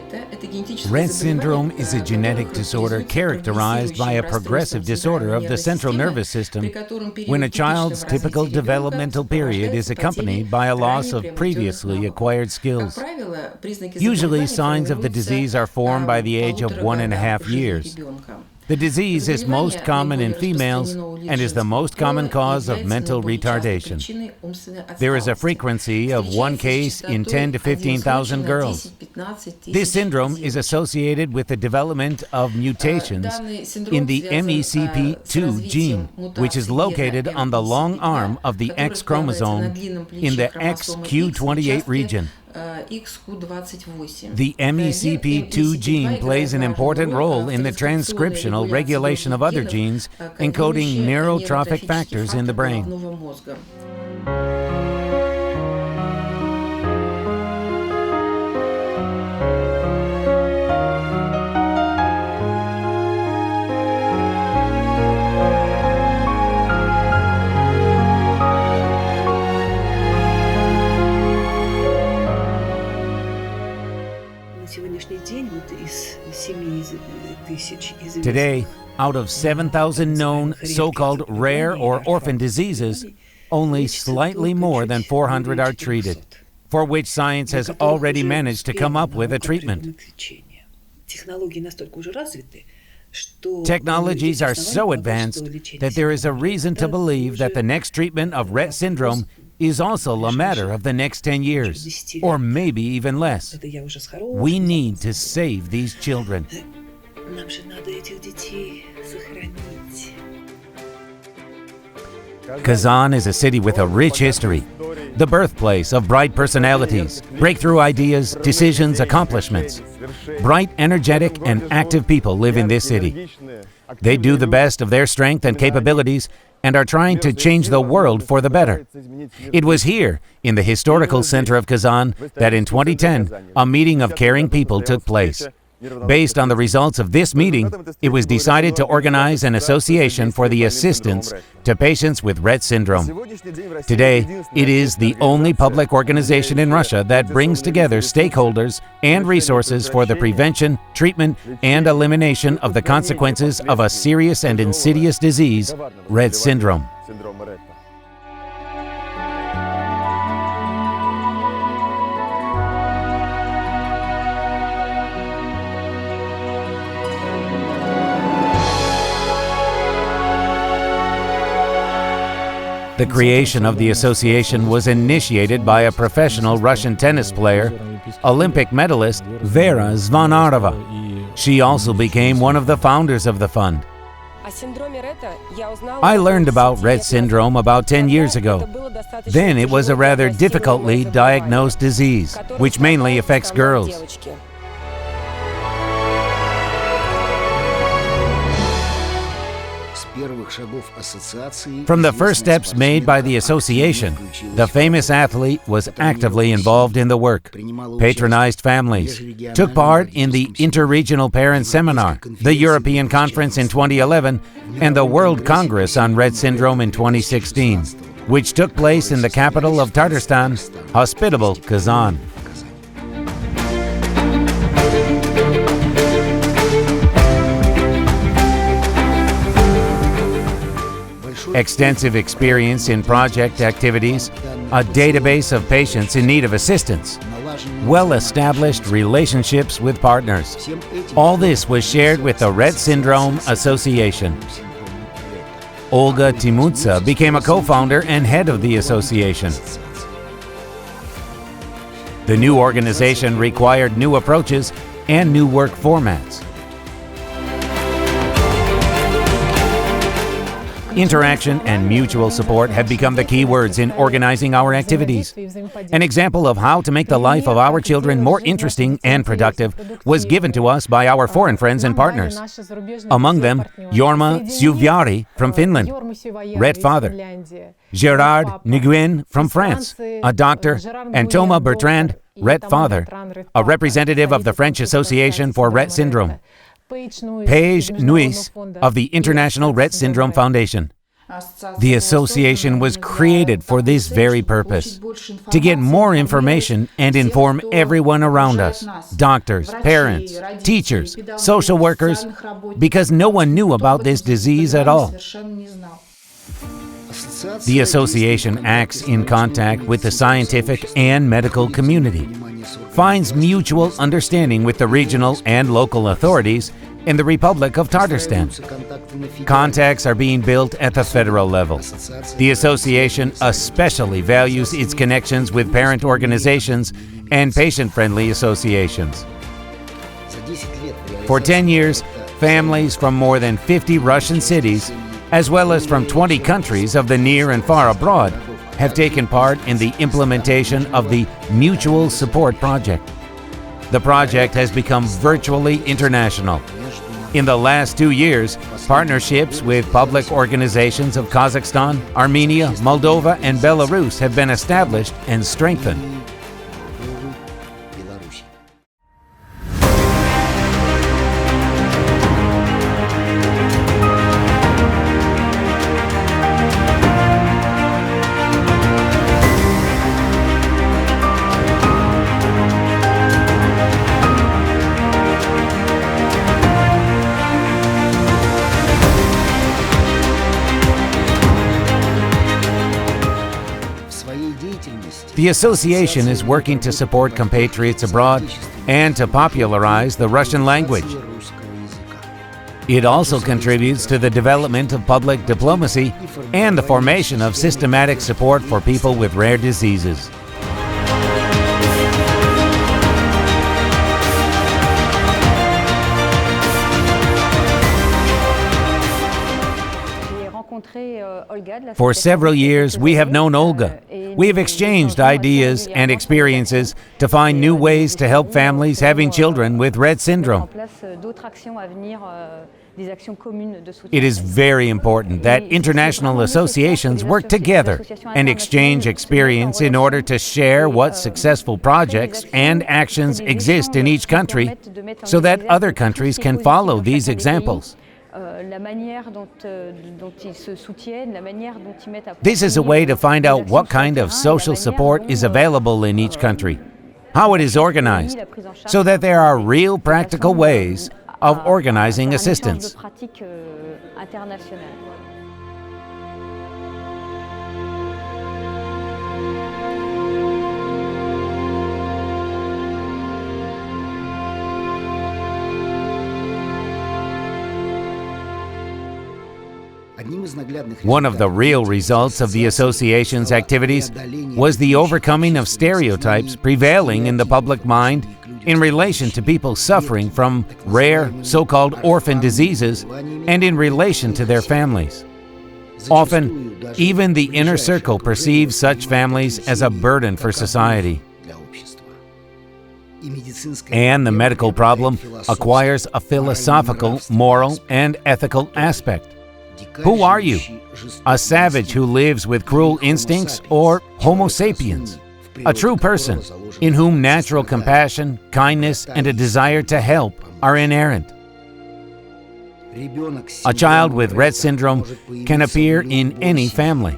Rett syndrome is a genetic disorder characterized by a progressive disorder of the central nervous system when a child's typical developmental period is accompanied by a loss of previously acquired skills. Usually, signs of the disease are formed by the age of 1.5 years. The disease is most common in females and is the most common cause of mental retardation. There is a frequency of 1 case in 10 to 15,000 girls. This syndrome is associated with the development of mutations in the MECP2 gene, which is located on the long arm of the X chromosome in the XQ28 region. The MECP2 gene plays an important role in the transcriptional regulation of other genes, encoding neurotrophic factors in the brain. Today, out of 7,000 known so-called rare or orphan diseases, only slightly more than 400 are treated, for which science has already managed to come up with a treatment. Technologies are so advanced that there is a reason to believe that the next treatment of Rett syndrome is also a matter of the next 10 years, or maybe even less. We need to save these children. Kazan is a city with a rich history, the birthplace of bright personalities, breakthrough ideas, decisions, accomplishments. Bright, energetic, and active people live in this city. They do the best of their strength and capabilities and are trying to change the world for the better. It was here, in the historical center of Kazan, that in 2010, a meeting of caring people took place. Based on the results of this meeting, it was decided to organize an association for the assistance to patients with Rett syndrome. Today, it is the only public organization in Russia that brings together stakeholders and resources for the prevention, treatment, and elimination of the consequences of a serious and insidious disease, Rett syndrome. The creation of the association was initiated by a professional Russian tennis player, Olympic medalist Vera Zvonareva. She also became one of the founders of the fund. I learned about Rett syndrome about 10 years ago. Then it was a rather difficultly diagnosed disease, which mainly affects girls. From the first steps made by the association, the famous athlete was actively involved in the work, patronized families, took part in the Interregional Parent Seminar, the European Conference in 2011, and the World Congress on Rett Syndrome in 2016, which took place in the capital of Tatarstan, hospitable Kazan. Extensive experience in project activities, a database of patients in need of assistance, well-established relationships with partners. All this was shared with the Rett Syndrome Association. Olga Timutsa became a co-founder and head of the association. The new organization required new approaches and new work formats. Interaction and mutual support have become the key words in organizing our activities. An example of how to make the life of our children more interesting and productive was given to us by our foreign friends and partners. Among them, Jorma Syuviari from Finland, Rett father, Gerard Nguyen from France, a doctor, and Thomas Bertrand, Rett father, a representative of the French Association for Rett Syndrome. Paige Nuis of the International Rett Syndrome Foundation. The association was created for this very purpose, to get more information and inform everyone around us, doctors, parents, teachers, social workers, because no one knew about this disease at all. The association acts in contact with the scientific and medical community, finds mutual understanding with the regional and local authorities in the Republic of Tatarstan. Contacts are being built at the federal level. The association especially values its connections with parent organizations and patient-friendly associations. For 10 years, families from more than 50 Russian cities, as well as from 20 countries of the near and far abroad, have taken part in the implementation of the Mutual Support Project. The project has become virtually international. In the last 2 years, partnerships with public organizations of Kazakhstan, Armenia, Moldova, and Belarus have been established and strengthened. The association is working to support compatriots abroad and to popularize the Russian language. It also contributes to the development of public diplomacy and the formation of systematic support for people with rare diseases. For several years, we have known Olga. We have exchanged ideas and experiences to find new ways to help families having children with Rett syndrome. It is very important that international associations work together and exchange experience in order to share what successful projects and actions exist in each country so that other countries can follow these examples. This is a way to find out what kind of social support is available in each country, how it is organized, so that there are real practical ways of organizing assistance. One of the real results of the association's activities was the overcoming of stereotypes prevailing in the public mind in relation to people suffering from rare, so-called orphan diseases and in relation to their families. Often, even the inner circle perceives such families as a burden for society. And the medical problem acquires a philosophical, moral, and ethical aspect. Who are you? A savage who lives with cruel instincts, or Homo sapiens? A true person in whom natural compassion, kindness, and a desire to help are inherent. A child with Rett syndrome can appear in any family.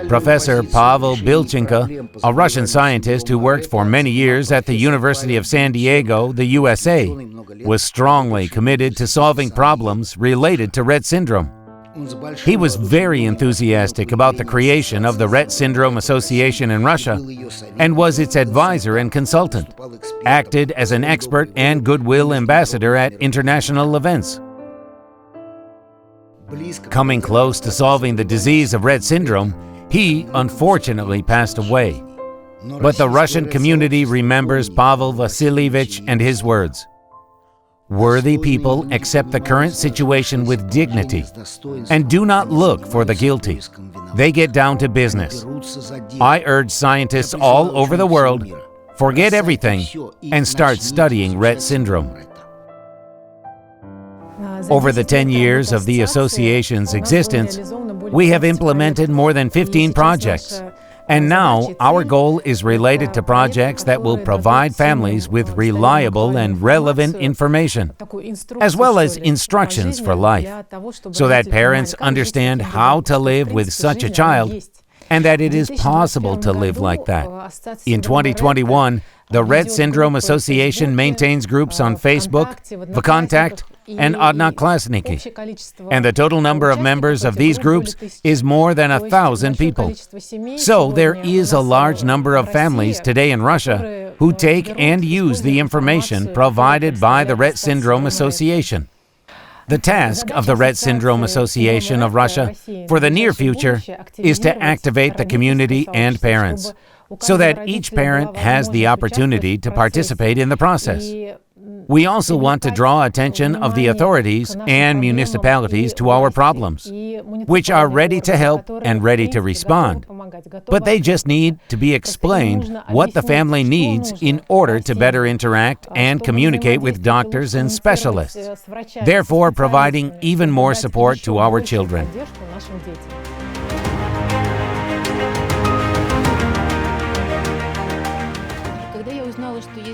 Professor Pavel Bilchenko, a Russian scientist who worked for many years at the University of San Diego, the USA, was strongly committed to solving problems related to Rett syndrome. He was very enthusiastic about the creation of the Rett Syndrome Association in Russia and was its advisor and consultant, acted as an expert and goodwill ambassador at international events. Coming close to solving the disease of Rett syndrome, he unfortunately passed away. But the Russian community remembers Pavel Vasilievich and his words. Worthy people accept the current situation with dignity and do not look for the guilty. They get down to business. I urge scientists all over the world, forget everything and start studying Rett syndrome. Over the 10 years of the association's existence, we have implemented more than 15 projects. And now, our goal is related to projects that will provide families with reliable and relevant information, as well as instructions for life, so that parents understand how to live with such a child and that it is possible to live like that. In 2021, the Rett Syndrome Association maintains groups on Facebook, VKontakte, and Odnoklassniki, and the total number of members of these groups is more than 1,000 people. So there is a large number of families today in Russia who take and use the information provided by the Rett Syndrome Association. The task of the Rett Syndrome Association of Russia for the near future is to activate the community and parents, so that each parent has the opportunity to participate in the process. We also want to draw attention of the authorities and municipalities to our problems, which are ready to help and ready to respond. But they just need to be explained what the family needs in order to better interact and communicate with doctors and specialists, therefore providing even more support to our children.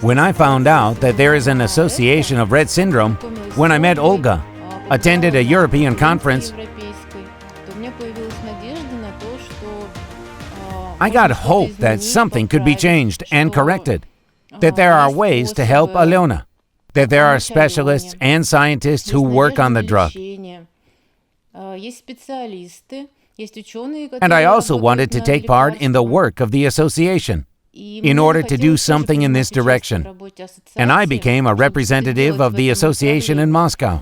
When I found out that there is an association of Rett syndrome, when I met Olga, attended a European conference, I got hope that something could be changed and corrected, that there are ways to help Alena, that there are specialists and scientists who work on the drug. And I also wanted to take part in the work of the association, in order to do something in this direction. And I became a representative of the association in Moscow.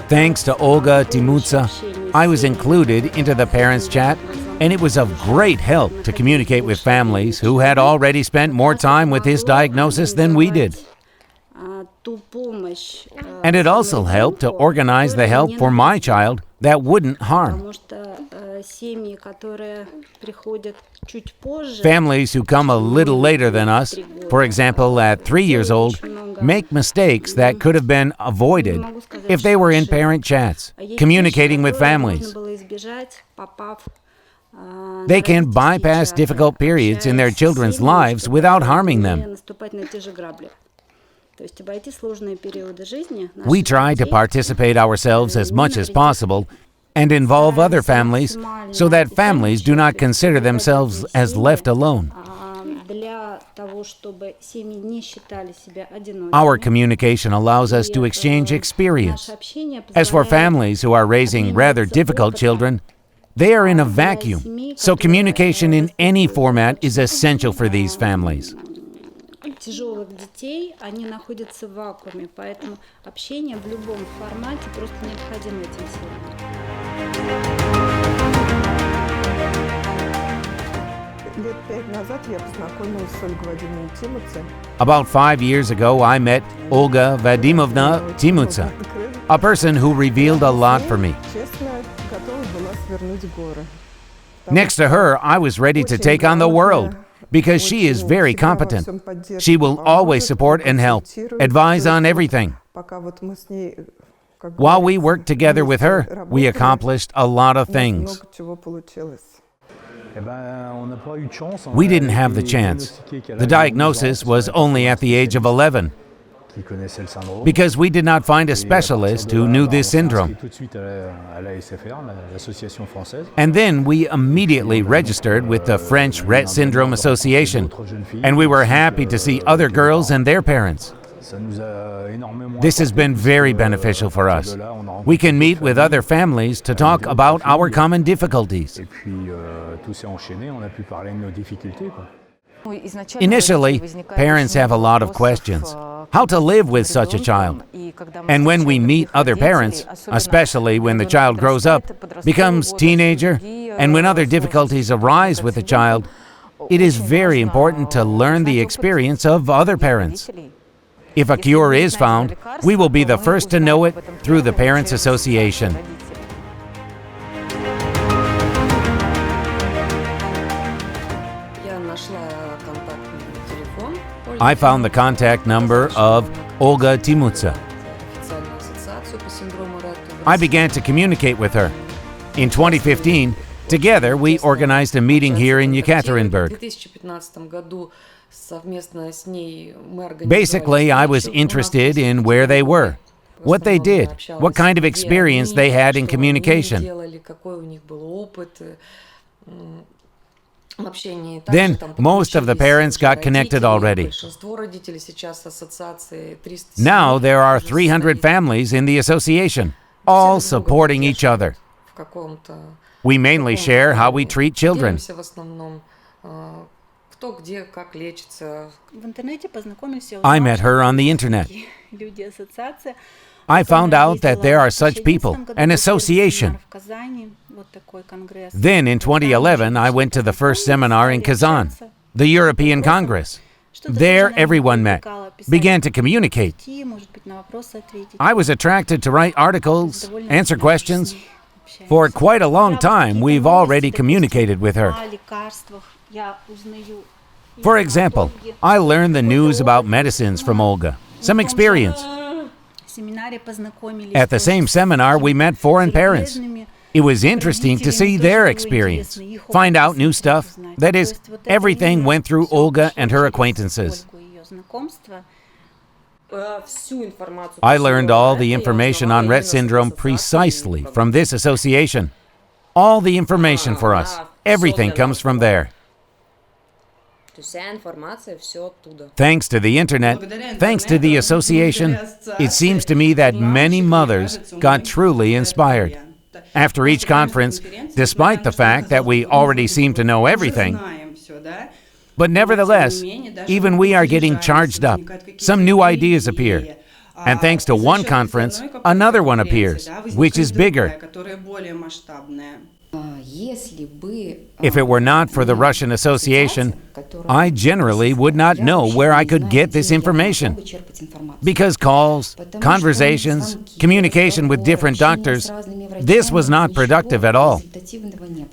Thanks to Olga Timutsa, I was included into the parents' chat, and it was of great help to communicate with families who had already spent more time with this diagnosis than we did. And it also helped to organize the help for my child that wouldn't harm. Families who come a little later than us, for example at 3 years old, make mistakes that could have been avoided if they were in parent chats, communicating with families. They can bypass difficult periods in their children's lives without harming them. We try to participate ourselves as much as possible and involve other families so that families do not consider themselves as left alone. Our communication allows us to exchange experience. As for families who are raising rather difficult children, they are in a vacuum, so communication in any format is essential for these families. About 5 years ago, I met Olga Vadimovna Timutsa, a person who revealed a lot for me. Next to her, I was ready to take on the world, because she is very competent. She will always support and help, advise on everything. While we worked together with her, we accomplished a lot of things. We didn't have the chance. The diagnosis was only at the age of 11, because we did not find a specialist who knew this syndrome. And then we immediately registered with the French Rett Syndrome Association, and we were happy to see other girls and their parents. This has been very beneficial for us. We can meet with other families to talk about our common difficulties. Initially, parents have a lot of questions. How to live with such a child. And when we meet other parents, especially when the child grows up, becomes teenager, and when other difficulties arise with the child, it is very important to learn the experience of other parents. If a cure is found, we will be the first to know it through the Parents Association. I found the contact number of Olga Timutsa. I began to communicate with her. In 2015, together we organized a meeting here in Yekaterinburg. Basically, I was interested in where they were, what they did, what kind of experience they had in communication. Then, most of the parents got connected already. Now there are 300 families in the association, all supporting each other. We mainly share how we treat children. I met her on the internet. I found out that there are such people, an association. Then in 2011, I went to the first seminar in Kazan, the European Congress. There everyone met, began to communicate. I was attracted to write articles, answer questions. For quite a long time, we've already communicated with her. For example, I learned the news about medicines from Olga, some experience. At the same seminar, we met foreign parents. It was interesting to see their experience, find out new stuff. That is, everything went through Olga and her acquaintances. I learned all the information on Rett syndrome precisely from this association. All the information for us, everything comes from there. Thanks to the internet, thanks to the association, it seems to me that many mothers got truly inspired. After each conference, despite the fact that we already seem to know everything, but nevertheless, even we are getting charged up. Some new ideas appear. And thanks to one conference, another one appears, which is bigger. If it were not for the Russian Association, I generally would not know where I could get this information. Because calls, conversations, communication with different doctors, this was not productive at all.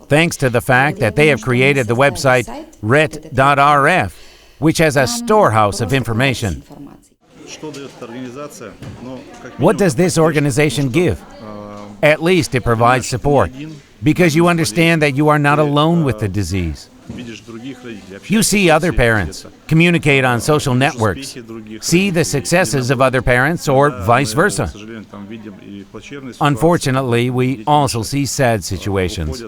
Thanks to the fact that they have created the website Rett.rf, which has a storehouse of information. What does this organization give? At least it provides support, because you understand that you are not alone with the disease. You see other parents, communicate on social networks, see the successes of other parents, or vice versa. Unfortunately, we also see sad situations.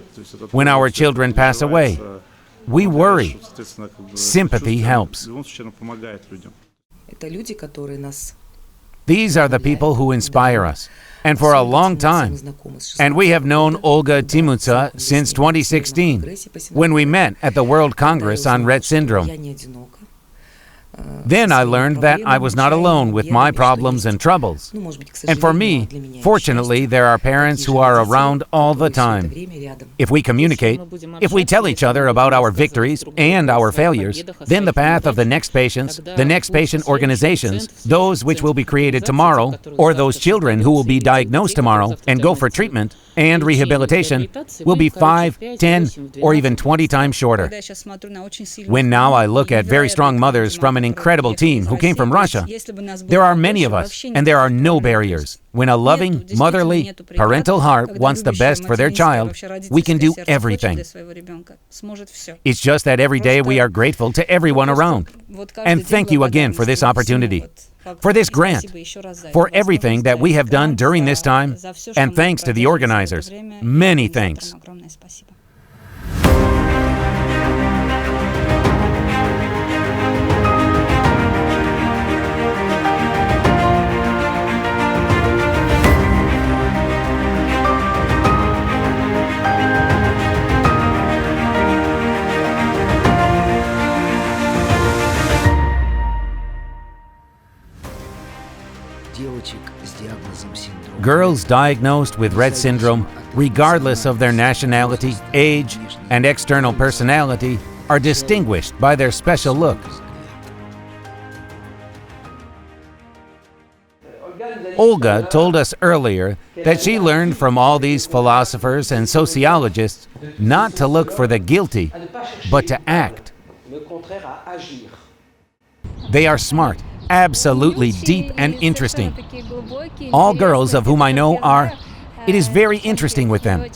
When our children pass away, we worry. Sympathy helps. These are the people who inspire us, and for a long time. And we have known Olga Timutsa since 2016, when we met at the World Congress on Rett Syndrome. Then I learned that I was not alone with my problems and troubles. And for me, fortunately, there are parents who are around all the time. If we communicate, if we tell each other about our victories and our failures, then the path of the next patients, the next patient organizations, those which will be created tomorrow, or those children who will be diagnosed tomorrow and go for treatment, And rehabilitation will be 5, 10, or even 20 times shorter. When now I look at very strong mothers from an incredible team who came from Russia, there are many of us, and there are no barriers. When a loving, motherly, parental heart wants the best for their child, we can do everything. It's just that every day we are grateful to everyone around. And thank you again for this opportunity, for this grant, for everything that we have done during this time, and thanks to the organizers. Many thanks. Girls diagnosed with Rett syndrome, regardless of their nationality, age, and external personality, are distinguished by their special look. Olga told us earlier that she learned from all these philosophers and sociologists not to look for the guilty, but to act. They are smart, absolutely deep and interesting. All girls of whom I know are. It is very interesting with them.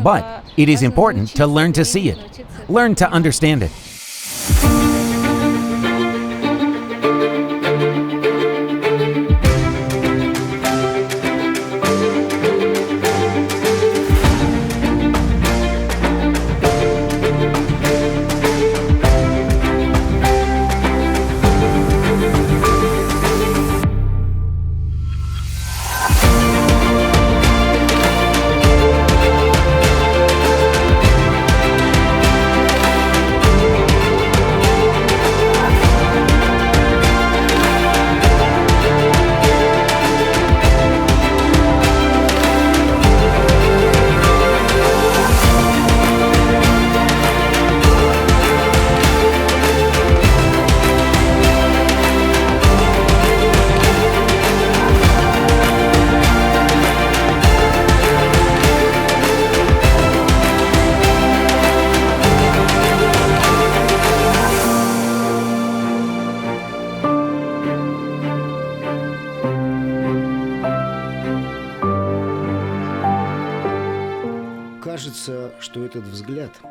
But it is important to learn to see it, learn to understand it.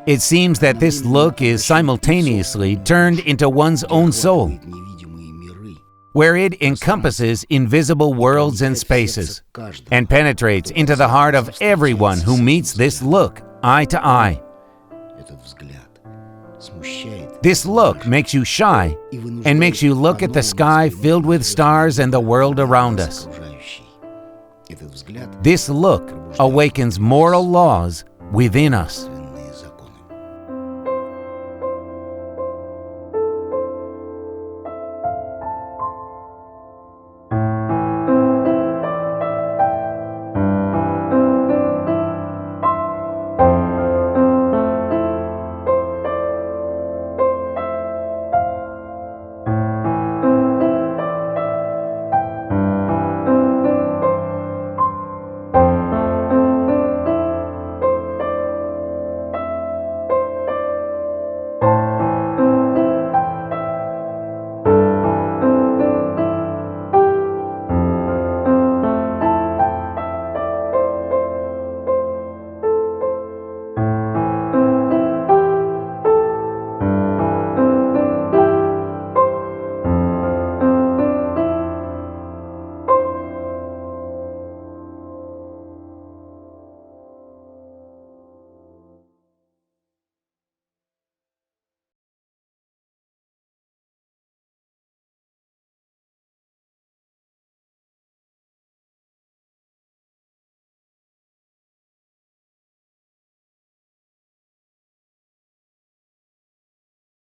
It seems that this look is simultaneously turned into one's own soul, where it encompasses invisible worlds and spaces, and penetrates into the heart of everyone who meets this look, eye to eye. This look makes you shy and makes you look at the sky filled with stars and the world around us. This look awakens moral laws within us.